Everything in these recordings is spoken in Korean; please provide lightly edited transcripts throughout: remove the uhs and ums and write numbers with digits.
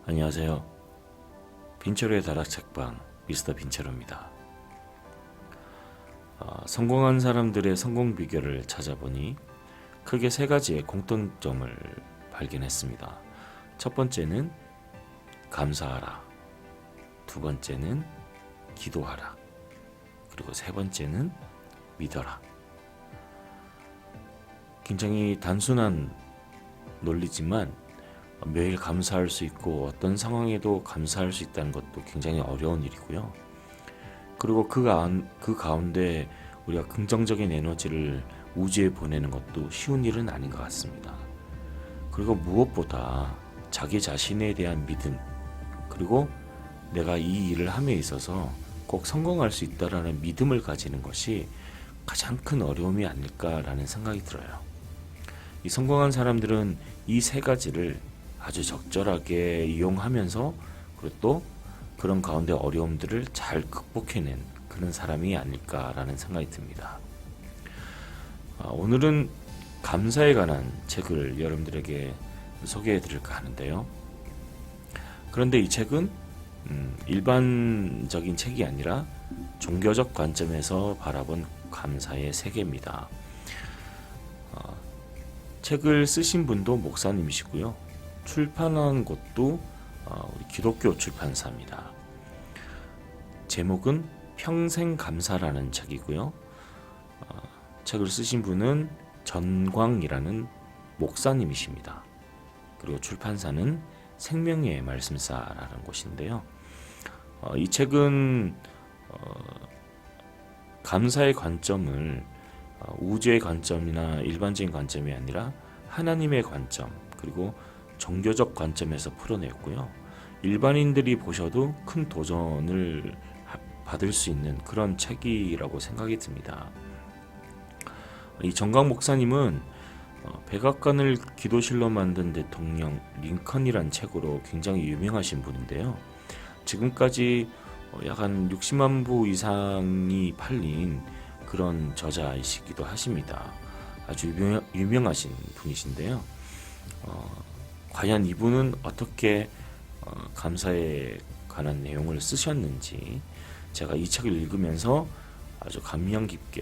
안녕하세요. 빈체로의 다락책방 미스터 빈체로입니다. 성공한 사람들의 성공 비결을 찾아보니 크게 세 가지의 공통점을 발견했습니다. 첫 번째는 감사하라, 두 번째는 기도하라, 그리고 세 번째는 믿어라. 굉장히 단순한 논리지만 매일 감사할 수 있고 어떤 상황에도 감사할 수 있다는 것도 굉장히 어려운 일이고요. 그리고 그 가운데 우리가 긍정적인 에너지를 우주에 보내는 것도 쉬운 일은 아닌 것 같습니다. 그리고 무엇보다 자기 자신에 대한 믿음, 그리고 내가 이 일을 함에 있어서 꼭 성공할 수 있다라는 믿음을 가지는 것이 가장 큰 어려움이 아닐까라는 생각이 들어요. 이 성공한 사람들은 이 세 가지를 아주 적절하게 이용하면서 그리고 또 그런 가운데 어려움들을 잘 극복해낸 그런 사람이 아닐까라는 생각이 듭니다. 오늘은 감사에 관한 책을 여러분들에게 소개해 드릴까 하는데요. 그런데 이 책은 일반적인 책이 아니라 종교적 관점에서 바라본 감사의 세계입니다. 책을 쓰신 분도 목사님이시고요. 출판한 곳도 우리 기독교 출판사입니다. 제목은 평생감사라는 책이고요. 책을 쓰신 분은 전광이라는 목사님이십니다. 그리고 출판사는 생명의 말씀사라는 곳인데요. 이 책은 감사의 관점을 우주의 관점이나 일반적인 관점이 아니라 하나님의 관점, 그리고 종교적 관점에서 풀어냈고요. 일반인들이 보셔도 큰 도전을 받을 수 있는 그런 책이라고 생각이 듭니다. 이 정강 목사님은 백악관을 기도실로 만든 대통령 링컨이란 책으로 굉장히 유명하신 분인데요. 지금까지 약 한 60만 부 이상이 팔린 그런 저자이시기도 하십니다. 아주 유명하신 분이신데요. 과연 이분은 어떻게 감사에 관한 내용을 쓰셨는지 제가 이 책을 읽으면서 아주 감명 깊게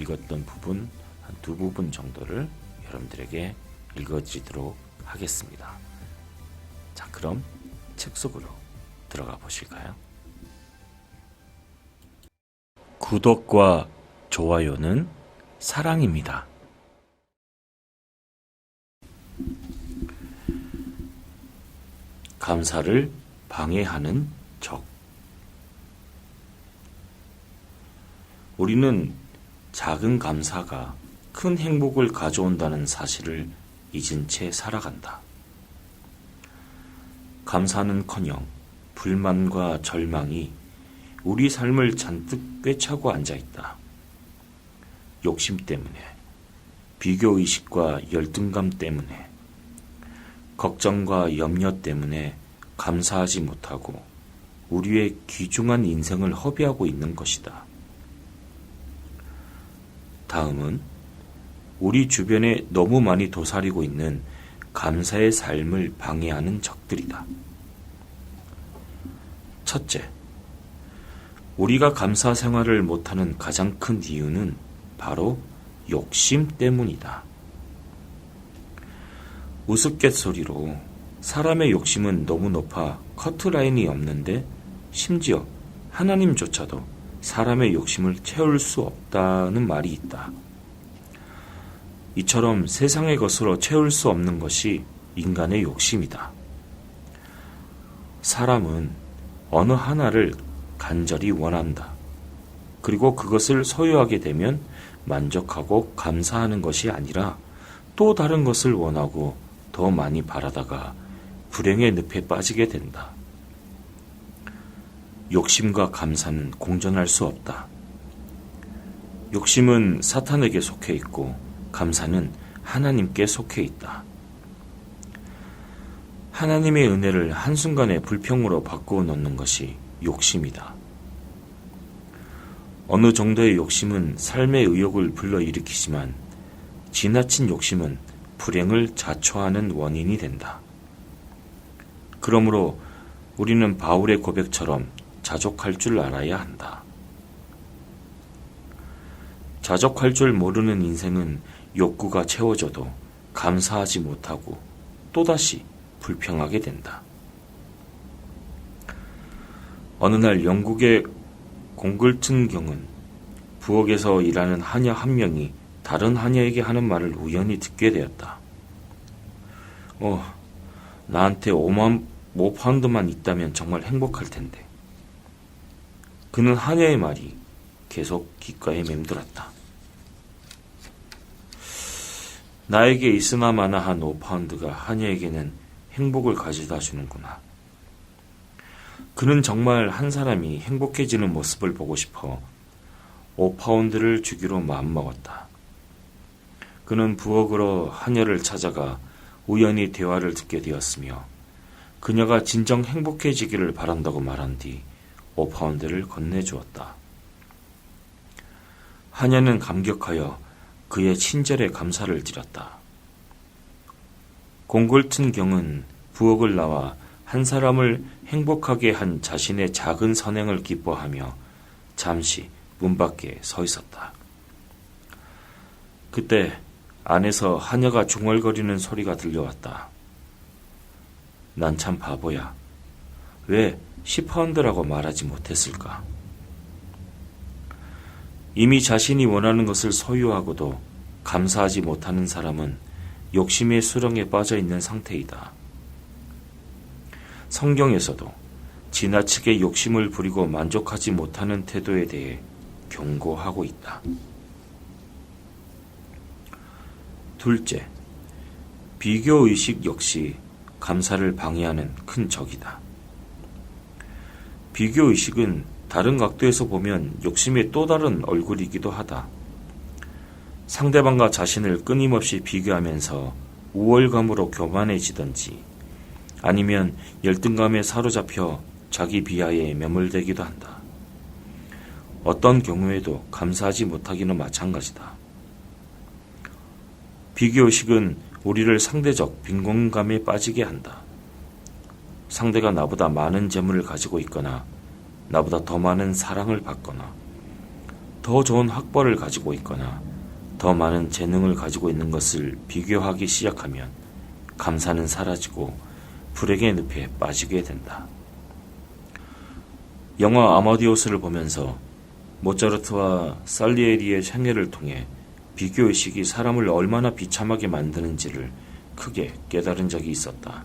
읽었던 부분 한 두 부분 정도를 여러분들에게 읽어드리도록 하겠습니다. 자, 그럼 책 속으로 들어가 보실까요? 구독과 좋아요는 사랑입니다. 감사를 방해하는 적. 우리는 작은 감사가 큰 행복을 가져온다는 사실을 잊은 채 살아간다. 감사는커녕 불만과 절망이 우리 삶을 잔뜩 꿰차고 앉아있다. 욕심 때문에, 비교의식과 열등감 때문에, 걱정과 염려 때문에 감사하지 못하고 우리의 귀중한 인생을 허비하고 있는 것이다. 다음은 우리 주변에 너무 많이 도사리고 있는 감사의 삶을 방해하는 적들이다. 첫째, 우리가 감사 생활을 못하는 가장 큰 이유는 바로 욕심 때문이다. 우스갯소리로 사람의 욕심은 너무 높아 커트라인이 없는데 심지어 하나님조차도 사람의 욕심을 채울 수 없다는 말이 있다. 이처럼 세상의 것으로 채울 수 없는 것이 인간의 욕심이다. 사람은 어느 하나를 간절히 원한다. 그리고 그것을 소유하게 되면 만족하고 감사하는 것이 아니라 또 다른 것을 원하고 더 많이 바라다가 불행의 늪에 빠지게 된다. 욕심과 감사는 공존할 수 없다. 욕심은 사탄에게 속해 있고 감사는 하나님께 속해 있다. 하나님의 은혜를 한순간에 불평으로 바꾸어 놓는 것이 욕심이다. 어느 정도의 욕심은 삶의 의욕을 불러일으키지만 지나친 욕심은 불행을 자초하는 원인이 된다. 그러므로 우리는 바울의 고백처럼 자족할 줄 알아야 한다. 자족할 줄 모르는 인생은 욕구가 채워져도 감사하지 못하고 또다시 불평하게 된다. 어느 날 영국의 공글튼 경은 부엌에서 일하는 하녀 한 명이 다른 하녀에게 하는 말을 우연히 듣게 되었다. 나한테 5파운드만 있다면 정말 행복할 텐데. 그는 하녀의 말이 계속 귓가에 맴돌았다. 나에게 있으나 마나 한 5파운드가 하녀에게는 행복을 가져다 주는구나. 그는 정말 한 사람이 행복해지는 모습을 보고 싶어 5파운드를 주기로 마음먹었다. 그는 부엌으로 하녀를 찾아가 우연히 대화를 듣게 되었으며 그녀가 진정 행복해지기를 바란다고 말한 뒤 5파운드를 건네주었다. 하녀는 감격하여 그의 친절에 감사를 드렸다. 공글튼 경은 부엌을 나와 한 사람을 행복하게 한 자신의 작은 선행을 기뻐하며 잠시 문 밖에 서 있었다. 그때 안에서 하녀가 중얼거리는 소리가 들려왔다. 난 참 바보야. 왜 10파운드라고 말하지 못했을까? 이미 자신이 원하는 것을 소유하고도 감사하지 못하는 사람은 욕심의 수렁에 빠져 있는 상태이다. 성경에서도 지나치게 욕심을 부리고 만족하지 못하는 태도에 대해 경고하고 있다. 둘째, 비교의식 역시 감사를 방해하는 큰 적이다. 비교의식은 다른 각도에서 보면 욕심의 또 다른 얼굴이기도 하다. 상대방과 자신을 끊임없이 비교하면서 우월감으로 교만해지든지 아니면 열등감에 사로잡혀 자기 비하에 매몰되기도 한다. 어떤 경우에도 감사하지 못하기는 마찬가지다. 비교의식은 우리를 상대적 빈곤감에 빠지게 한다. 상대가 나보다 많은 재물을 가지고 있거나 나보다 더 많은 사랑을 받거나 더 좋은 학벌을 가지고 있거나 더 많은 재능을 가지고 있는 것을 비교하기 시작하면 감사는 사라지고 불행의 늪에 빠지게 된다. 영화 아마디우스를 보면서 모차르트와 살리에리의 생애를 통해 비교의식이 사람을 얼마나 비참하게 만드는지를 크게 깨달은 적이 있었다.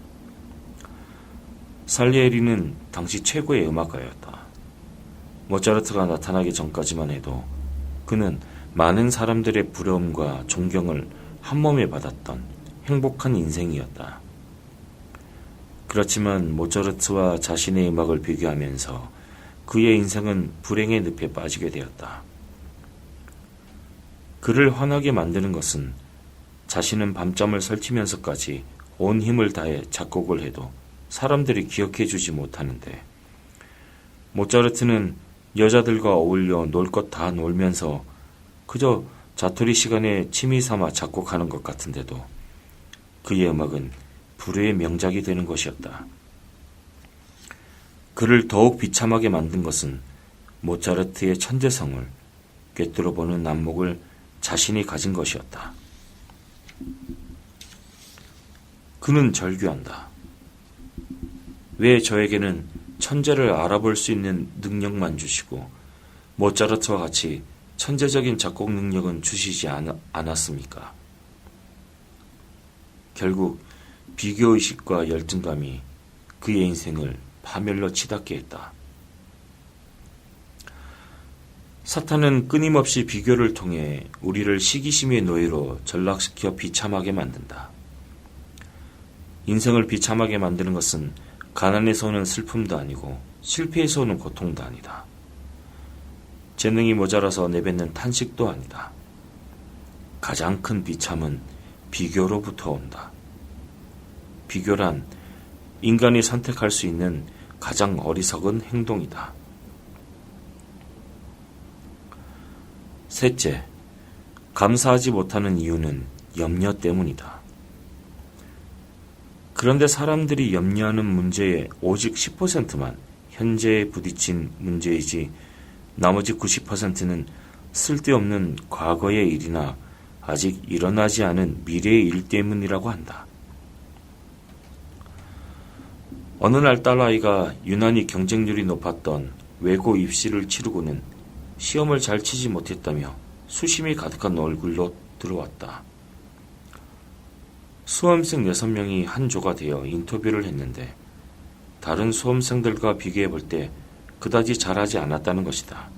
살리에리는 당시 최고의 음악가였다. 모차르트가 나타나기 전까지만 해도 그는 많은 사람들의 부러움과 존경을 한몸에 받았던 행복한 인생이었다. 그렇지만 모차르트와 자신의 음악을 비교하면서 그의 인생은 불행의 늪에 빠지게 되었다. 그를 화나게 만드는 것은 자신은 밤잠을 설치면서까지 온 힘을 다해 작곡을 해도 사람들이 기억해 주지 못하는데 모차르트는 여자들과 어울려 놀 것 다 놀면서 그저 자투리 시간에 취미 삼아 작곡하는 것 같은데도 그의 음악은 불후의 명작이 되는 것이었다. 그를 더욱 비참하게 만든 것은 모차르트의 천재성을 꿰뚫어보는 안목을 자신이 가진 것이었다. 그는 절규한다. 왜 저에게는 천재를 알아볼 수 있는 능력만 주시고 모차르트와 같이 천재적인 작곡 능력은 주시지 않았습니까? 결국 비교의식과 열등감이 그의 인생을 파멸로 치닫게 했다. 사탄은 끊임없이 비교를 통해 우리를 시기심의 노예로 전락시켜 비참하게 만든다. 인생을 비참하게 만드는 것은 가난에서 오는 슬픔도 아니고 실패에서 오는 고통도 아니다. 재능이 모자라서 내뱉는 탄식도 아니다. 가장 큰 비참은 비교로부터 온다. 비교란 인간이 선택할 수 있는 가장 어리석은 행동이다. 셋째, 감사하지 못하는 이유는 염려 때문이다. 그런데 사람들이 염려하는 문제의 오직 10%만 현재에 부딪힌 문제이지 나머지 90%는 쓸데없는 과거의 일이나 아직 일어나지 않은 미래의 일 때문이라고 한다. 어느 날 딸아이가 유난히 경쟁률이 높았던 외고 입시를 치르고는 시험을 잘 치지 못했다며 수심이 가득한 얼굴로 들어왔다. 수험생 6명이 한 조가 되어 인터뷰를 했는데 다른 수험생들과 비교해 볼 때 그다지 잘하지 않았다는 것이다.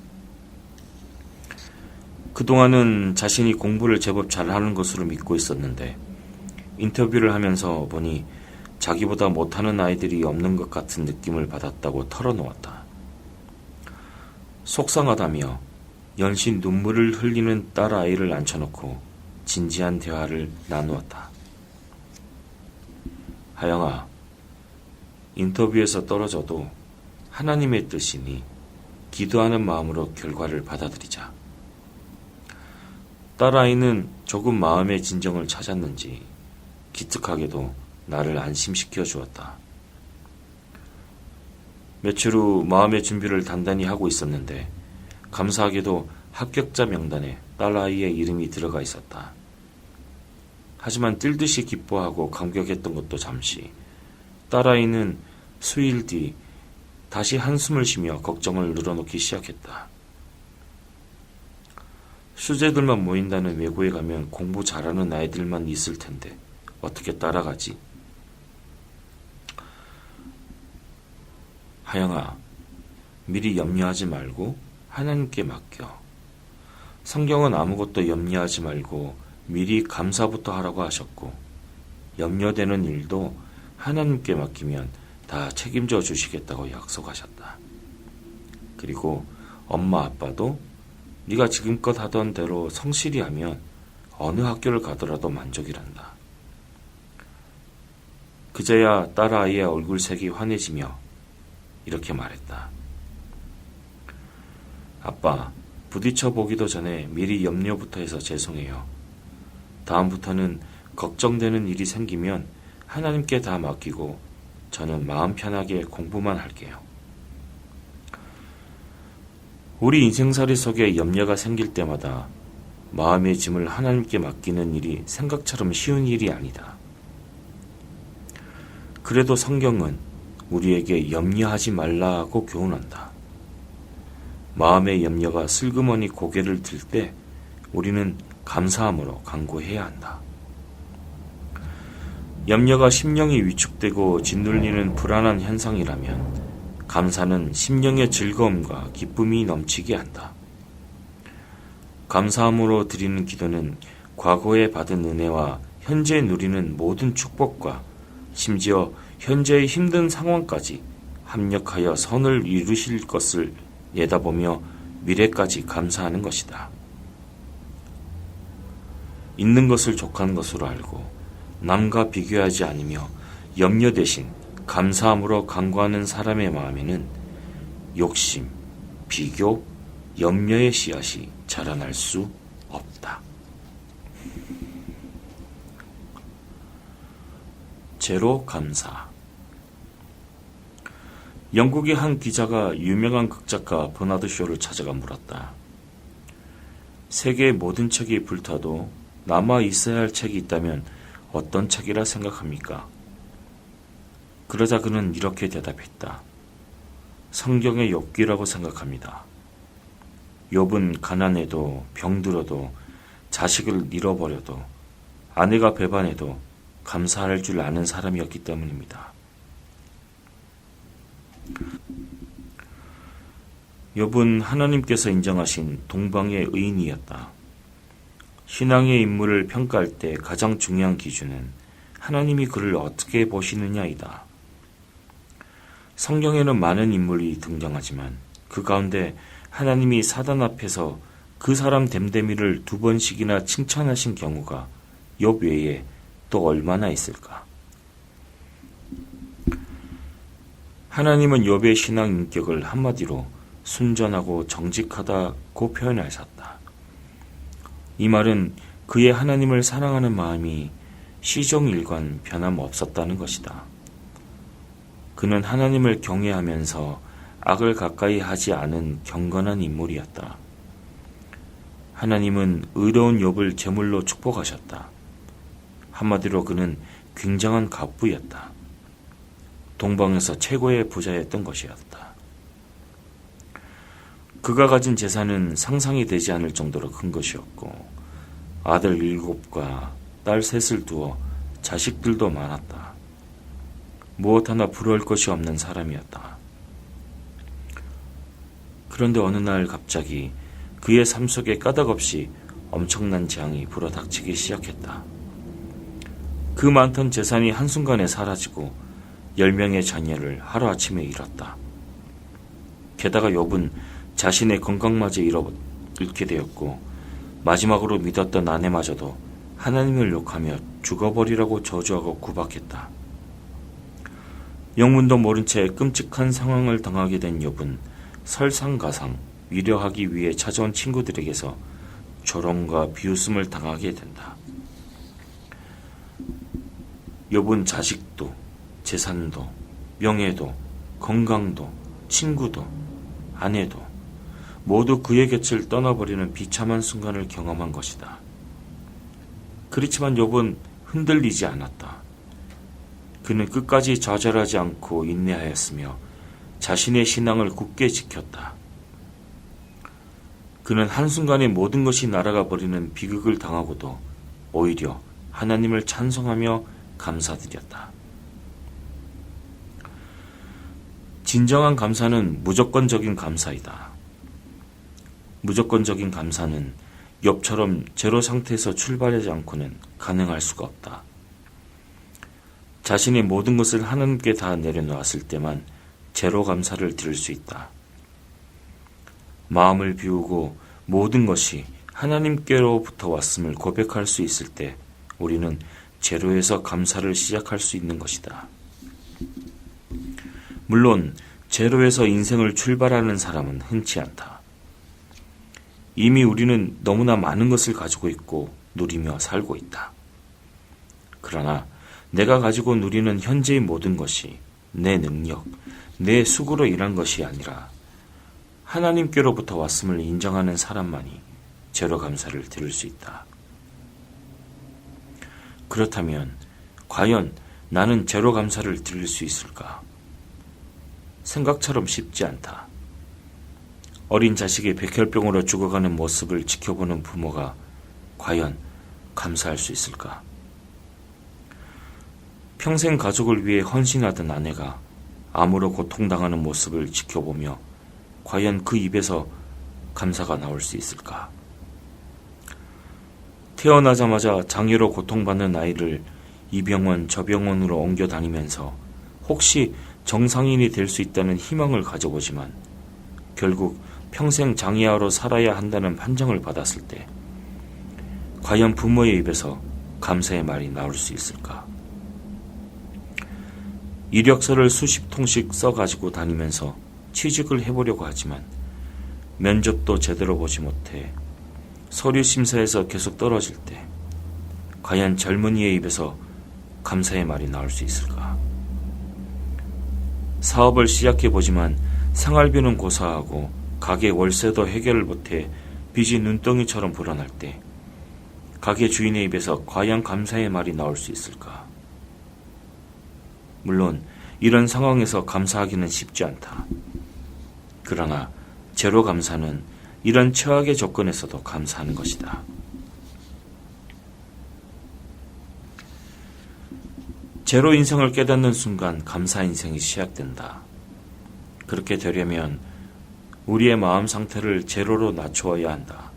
그동안은 자신이 공부를 제법 잘하는 것으로 믿고 있었는데 인터뷰를 하면서 보니 자기보다 못하는 아이들이 없는 것 같은 느낌을 받았다고 털어놓았다. 속상하다며 연신 눈물을 흘리는 딸아이를 앉혀놓고 진지한 대화를 나누었다. 하영아, 인터뷰에서 떨어져도 하나님의 뜻이니 기도하는 마음으로 결과를 받아들이자. 딸아이는 조금 마음의 진정을 찾았는지 기특하게도 나를 안심시켜 주었다. 며칠 후 마음의 준비를 단단히 하고 있었는데 감사하게도 합격자 명단에 딸아이의 이름이 들어가 있었다. 하지만 뛸듯이 기뻐하고 감격했던 것도 잠시. 딸아이는 수일 뒤 다시 한숨을 쉬며 걱정을 늘어놓기 시작했다. 수재들만 모인다는 외고에 가면 공부 잘하는 아이들만 있을 텐데 어떻게 따라가지? 하영아, 미리 염려하지 말고 하나님께 맡겨. 성경은 아무것도 염려하지 말고 미리 감사부터 하라고 하셨고 염려되는 일도 하나님께 맡기면 다 책임져 주시겠다고 약속하셨다. 그리고 엄마 아빠도 네가 지금껏 하던 대로 성실히 하면 어느 학교를 가더라도 만족이란다. 그제야 딸아이의 얼굴색이 환해지며 이렇게 말했다. 아빠, 부딪혀 보기도 전에 미리 염려부터 해서 죄송해요. 다음부터는 걱정되는 일이 생기면 하나님께 다 맡기고 저는 마음 편하게 공부만 할게요. 우리 인생살이 속에 염려가 생길 때마다 마음의 짐을 하나님께 맡기는 일이 생각처럼 쉬운 일이 아니다. 그래도 성경은 우리에게 염려하지 말라고 교훈한다. 마음의 염려가 슬그머니 고개를 들 때 우리는 감사함으로 간구해야 한다. 염려가 심령이 위축되고 짓눌리는 불안한 현상이라면 감사는 심령의 즐거움과 기쁨이 넘치게 한다. 감사함으로 드리는 기도는 과거에 받은 은혜와 현재 누리는 모든 축복과 심지어 현재의 힘든 상황까지 합력하여 선을 이루실 것을 내다보며 미래까지 감사하는 것이다. 있는 것을 족한 것으로 알고 남과 비교하지 않으며 염려 대신 감사함으로 간구하는 사람의 마음에는 욕심, 비교, 염려의 씨앗이 자라날 수 없다. 제로 감사. 영국의 한 기자가 유명한 극작가 버나드 쇼를 찾아가 물었다. 세계의 모든 책이 불타도 남아 있어야 할 책이 있다면 어떤 책이라 생각합니까? 그러자 그는 이렇게 대답했다. 성경의 욥기라고 생각합니다. 욥은 가난해도 병들어도 자식을 잃어버려도 아내가 배반해도 감사할 줄 아는 사람이었기 때문입니다. 욥은 하나님께서 인정하신 동방의 의인이었다. 신앙의 인물을 평가할 때 가장 중요한 기준은 하나님이 그를 어떻게 보시느냐이다. 성경에는 많은 인물이 등장하지만 그 가운데 하나님이 사단 앞에서 그 사람 됨됨이를 2번씩이나 칭찬하신 경우가 욥 외에 또 얼마나 있을까? 하나님은 욥의 신앙 인격을 한마디로 순전하고 정직하다고 표현하셨다. 이 말은 그의 하나님을 사랑하는 마음이 시종일관 변함없었다는 것이다. 그는 하나님을 경외하면서 악을 가까이 하지 않은 경건한 인물이었다. 하나님은 의로운 욥을 제물로 축복하셨다. 한마디로 그는 굉장한 갑부였다. 동방에서 최고의 부자였던 것이었다. 그가 가진 재산은 상상이 되지 않을 정도로 큰 것이었고 아들 7과 딸 3을 두어 자식들도 많았다. 무엇 하나 부러울 것이 없는 사람이었다. 그런데 어느 날 갑자기 그의 삶 속에 까닭없이 엄청난 재앙이 불어닥치기 시작했다. 그 많던 재산이 한순간에 사라지고 10명의 자녀를 하루아침에 잃었다. 게다가 욥은 자신의 건강마저 잃게 되었고 마지막으로 믿었던 아내마저도 하나님을 욕하며 죽어버리라고 저주하고 구박했다. 영문도 모른 채 끔찍한 상황을 당하게 된 욥은 설상가상 위로하기 위해 찾아온 친구들에게서 조롱과 비웃음을 당하게 된다. 욥은 자식도, 재산도, 명예도, 건강도, 친구도, 아내도 모두 그의 곁을 떠나버리는 비참한 순간을 경험한 것이다. 그렇지만 욥은 흔들리지 않았다. 그는 끝까지 좌절하지 않고 인내하였으며 자신의 신앙을 굳게 지켰다. 그는 한순간에 모든 것이 날아가 버리는 비극을 당하고도 오히려 하나님을 찬송하며 감사드렸다. 진정한 감사는 무조건적인 감사이다. 무조건적인 감사는 욥처럼 제로 상태에서 출발하지 않고는 가능할 수가 없다. 자신의 모든 것을 하나님께 다 내려놓았을 때만 제로 감사를 드릴 수 있다. 마음을 비우고 모든 것이 하나님께로부터 왔음을 고백할 수 있을 때 우리는 제로에서 감사를 시작할 수 있는 것이다. 물론 제로에서 인생을 출발하는 사람은 흔치 않다. 이미 우리는 너무나 많은 것을 가지고 있고 누리며 살고 있다. 그러나 내가 가지고 누리는 현재의 모든 것이 내 능력, 내 수고로 일한 것이 아니라 하나님께로부터 왔음을 인정하는 사람만이 제로 감사를 드릴 수 있다. 그렇다면 과연 나는 제로 감사를 드릴 수 있을까? 생각처럼 쉽지 않다. 어린 자식이 백혈병으로 죽어가는 모습을 지켜보는 부모가 과연 감사할 수 있을까? 평생 가족을 위해 헌신하던 아내가 암으로 고통당하는 모습을 지켜보며 과연 그 입에서 감사가 나올 수 있을까? 태어나자마자 장애로 고통받는 아이를 이 병원 저 병원으로 옮겨 다니면서 혹시 정상인이 될 수 있다는 희망을 가져보지만 결국 평생 장애아로 살아야 한다는 판정을 받았을 때 과연 부모의 입에서 감사의 말이 나올 수 있을까? 이력서를 수십 통씩 써가지고 다니면서 취직을 해보려고 하지만 면접도 제대로 보지 못해 서류 심사에서 계속 떨어질 때 과연 젊은이의 입에서 감사의 말이 나올 수 있을까? 사업을 시작해보지만 생활비는 고사하고 가게 월세도 해결을 못해 빚이 눈덩이처럼 불어날 때 가게 주인의 입에서 과연 감사의 말이 나올 수 있을까? 물론 이런 상황에서 감사하기는 쉽지 않다. 그러나 제로 감사는 이런 최악의 조건에서도 감사하는 것이다. 제로 인생을 깨닫는 순간 감사 인생이 시작된다. 그렇게 되려면 우리의 마음 상태를 제로로 낮추어야 한다.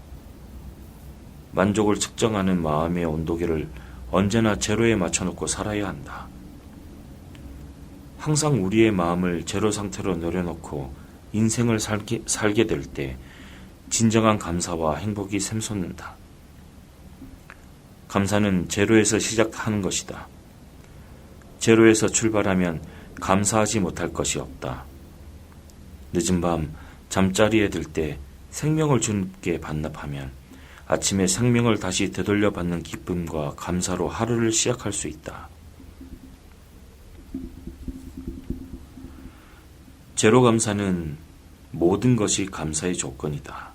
만족을 측정하는 마음의 온도계를 언제나 제로에 맞춰놓고 살아야 한다. 항상 우리의 마음을 제로 상태로 내려놓고 인생을 살게 될 때 진정한 감사와 행복이 샘솟는다. 감사는 제로에서 시작하는 것이다. 제로에서 출발하면 감사하지 못할 것이 없다. 늦은 밤 잠자리에 들 때 생명을 주님께 반납하면 아침에 생명을 다시 되돌려 받는 기쁨과 감사로 하루를 시작할 수 있다. 제로 감사는 모든 것이 감사의 조건이다.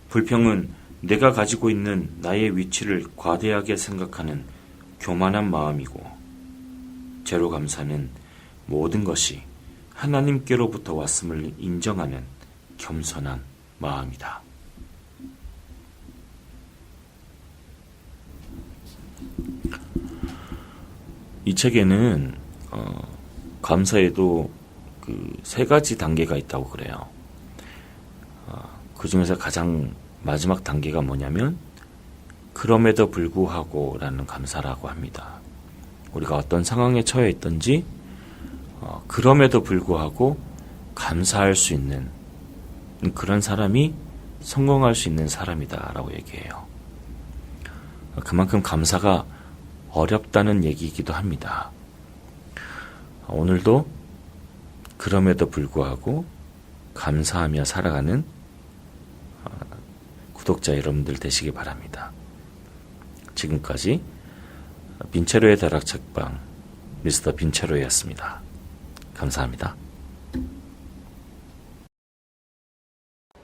불평은 내가 가지고 있는 나의 위치를 과대하게 생각하는 교만한 마음이고, 제로 감사는 모든 것이 하나님께로부터 왔음을 인정하는 겸손한 마음이다. 이 책에는 감사에도 그 세 가지 단계가 있다고 그래요. 그 중에서 가장 마지막 단계가 뭐냐면 그럼에도 불구하고 라는 감사라고 합니다. 우리가 어떤 상황에 처해 있든지 그럼에도 불구하고 감사할 수 있는 그런 사람이 성공할 수 있는 사람이다 라고 얘기해요. 그만큼 감사가 어렵다는 얘기이기도 합니다. 오늘도 그럼에도 불구하고 감사하며 살아가는 구독자 여러분들 되시기 바랍니다. 지금까지 빈체로의 다락책방 미스터 빈체로였습니다. 감사합니다.